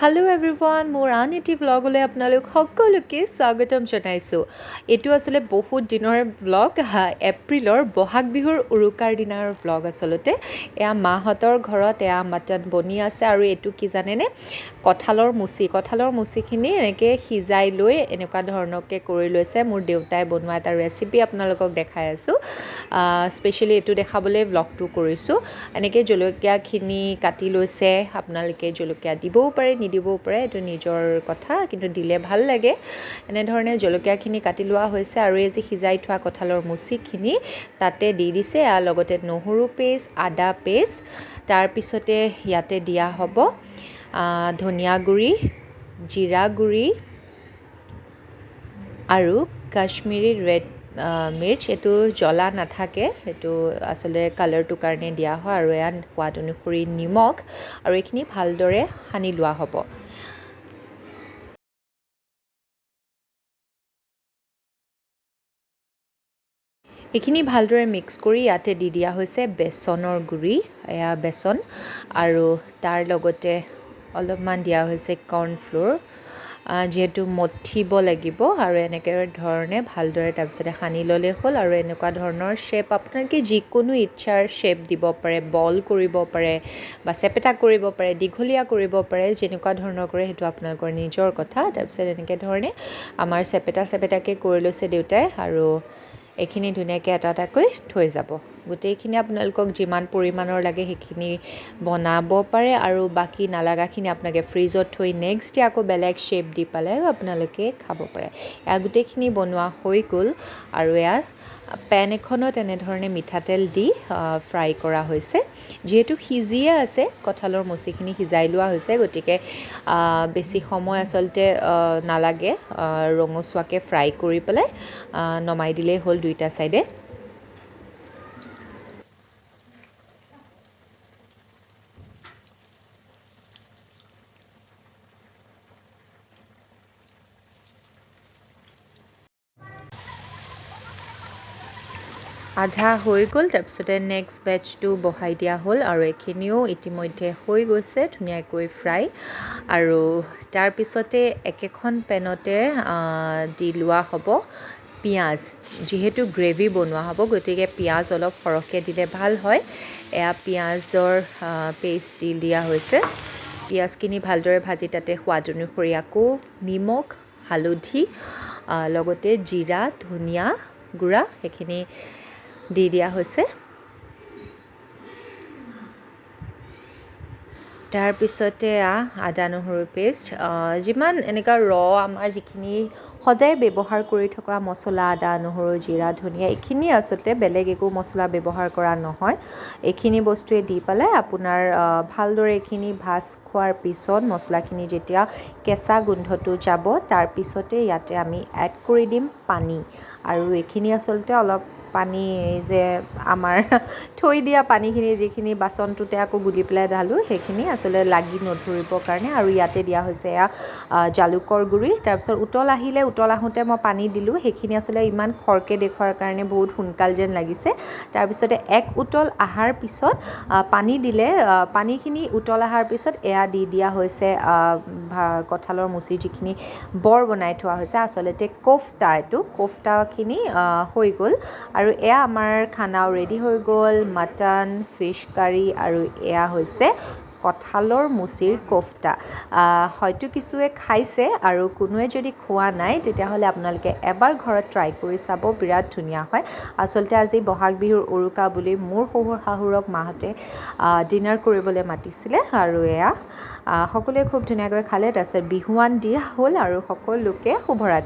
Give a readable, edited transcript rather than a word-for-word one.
Hello' everyone, মোৰ আন এটি ভ্লগলৈ আপোনালোক সকলোকে স্বাগতম জনাইছোঁ। এইটো আচলতে বহুত দিনৰ ভ্লগ, এপ্ৰিলৰ বহাগ বিহুৰ উৰুকাৰ দিনাৰ ভ্লগ। আচলতে এয়া মাহঁতৰ ঘৰত এয়া মাটন বনি আছে আৰু এইটো কি জানেনে, কঁঠালৰ মুচিখিনি এনেকৈ সিজাই লৈ এনেকুৱা ধৰণৰকৈ কৰি লৈছে। মোৰ দেউতাই বনোৱা এটা ৰেচিপি আপোনালোকক দেখাই আছোঁ। স্পেচিয়েলি এইটো দেখাবলৈ ভ্লগটো কৰিছোঁ। এনেকৈ জলকীয়াখিনি কাটি লৈছে। আপোনালোকে জলকীয়া দিবও পাৰে, নিদিবও পাৰে, এইটো নিজৰ কথা, কিন্তু দিলে ভাল লাগে। এনেধৰণে জলকীয়াখিনি কাটি লোৱা হৈছে আৰু এই যে সিজাই থোৱা কঁঠালৰ মুচিখিনি তাতে দি দিছে। লগতে নহৰু পেষ্ট, আদা পেষ্ট, তাৰপিছতে ইয়াতে দিয়া হ'ব ধনিয়া গুড়ি, জিৰা গুড়ি আৰু কাশ্মীৰী ৰেড মিৰ্চ। এইটো জ্বলা নাথাকে, সেইটো আচলতে কালাৰটোৰ কাৰণে দিয়া হয়। আৰু এয়া সোৱাদ অনুসৰি নিমখ, আৰু এইখিনি ভালদৰে সানি লোৱা হ'ব। এইখিনি ভালদৰে মিক্স কৰি ইয়াতে দি দিয়া হৈছে বেচনৰ গুড়ি, এয়া বেচন, আৰু তাৰ লগতে অলপমান দিয়া হৈছে কৰ্ণফ্ল'ৰ, যিহেতু মঠিব লাগিব। আৰু এনেকৈ ধৰণে ভালদৰে তাৰপিছতে সানি ল'লেই হ'ল। আৰু এনেকুৱা ধৰণৰ শ্বেপ আপোনালোকে যিকোনো ইচ্ছাৰ শ্বেপ দিব পাৰে, বল কৰিব পাৰে বা চেপেটা কৰিব পাৰে, দীঘলীয়া কৰিব পাৰে, যেনেকুৱা ধৰণৰ কৰে সেইটো আপোনালোকৰ নিজৰ কথা। তাৰপিছত এনেকৈ ধৰণে আমাৰ চেপেটাকৈ কৰি লৈছে দেউতাই, আৰু এইখিনি ধুনীয়াকৈ এটা এটাকৈ থৈ যাব। গোটেইখিনি আপোনালোকক যিমান পৰিমাণৰ লাগে সেইখিনি বনাব পাৰে, আৰু বাকী নালাগাখিনি আপোনালোকে ফ্ৰিজত থৈ নেক্সট ডে আকৌ বেলেগ শ্বেপ দি পেলাই আপোনালোকে খাব পাৰে। এয়া গোটেইখিনি বনোৱা হৈ গ'ল, আৰু এয়া পেন এখনত এনেধৰণে মিঠাতেল দি ফ্ৰাই কৰা হৈছে। যিহেতু সিজিয়ে আছে, কঁঠালৰ মুচিখিনি সিজাই লোৱা হৈছে, গতিকে বেছি সময় আচলতে নালাগে। ৰঙচুৱাকৈ ফ্ৰাই কৰি পেলাই নমাই দিলেই হ'ল দুইটা ছাইডে। আধা হৈ গ'ল, তাৰপিছতে নেক্সট বেটচটো বহাই দিয়া হ'ল, আৰু এইখিনিও ইতিমধ্যে হৈ গৈছে ধুনীয়াকৈ ফ্ৰাই। আৰু তাৰপিছতে একেখন পেনতে দি লোৱা হ'ব পিঁয়াজ। যিহেতু গ্ৰেভি বনোৱা হ'ব, গতিকে পিঁয়াজ অলপ সৰহকৈ দিলে ভাল হয়। এয়া পিঁয়াজৰ পেষ্ট দি দিয়া হৈছে। পিঁয়াজখিনি ভালদৰে ভাজি তাতে সোৱাদ অনুসৰি আকৌ নিমখ, হালধি, লগতে জিৰা, ধনিয়া গুড়া সেইখিনি দি দিয়া হৈছে। তাৰপিছতে আদা নহৰু পেষ্ট, যিমান এনেকুৱা আমাৰ যিখিনি সদায় ব্যৱহাৰ কৰি থকা মছলা, আদা নহৰু জিৰা ধনিয়া, এইখিনি আচলতে বেলেগ একো মছলা ব্যৱহাৰ কৰা নহয়। এইখিনি বস্তুৱে দি পেলাই আপোনাৰ ভালদৰে এইখিনি ভাজ খোৱাৰ পিছত মছলাখিনি যেতিয়া কেঁচা গোন্ধটো যাব, তাৰপিছতে ইয়াতে আমি এড কৰি দিম পানী। আৰু এইখিনি আচলতে অলপ পানী, যে আমাৰ থৈ দিয়া পানীখিনি যিখিনি বাচনটোতে আকৌ গুলি পেলাই ঢালোঁ, সেইখিনি আচলতে লাগি নধৰিবৰ কাৰণে। আৰু ইয়াতে দিয়া হৈছে এয়া জালুকৰ গুড়ি। তাৰপিছত উতল আহোঁতে মই পানী দিলোঁ, সেইখিনি আচলতে ইমান খৰকৈ দেখুৱাৰ কাৰণে বহুত সোনকাল যেন লাগিছে। তাৰপিছতে এক উতল অহাৰ পিছত পানী দিলে, পানীখিনি উতল অহাৰ পিছত এয়া দি দিয়া হৈছে কঁঠালৰ মুচি যিখিনি বৰ বনাই থোৱা হৈছে, আচলতে কোফটা, এইটো কোফটাখিনি হৈ গ'ল। আৰু এয়া আমাৰ খানাও ৰেডি হৈ গ'ল, মাটন, ফিছ কাৰী, আৰু এয়া হৈছে কঁঠালৰ মুচিৰ কোফটা। হয়তো কিছুৱে খাইছে, আৰু কোনোৱে যদি খোৱা নাই তেতিয়াহ'লে আপোনালোকে এবাৰ ঘৰত ট্ৰাই কৰি চাব, বিৰাট ধুনীয়া হয়। আচলতে আজি বহাগ বিহুৰ উৰুকা বুলি মোৰ শহুৰ শাহুৰক মাহঁতে ডিনাৰ কৰিবলৈ মাতিছিলে, আৰু এয়া সকলোৱে খুব ধুনীয়াকৈ খালে। তাৰপিছত বিহুৱান দিয়া হ'ল, আৰু সকলোকে শুভৰাত্ৰি।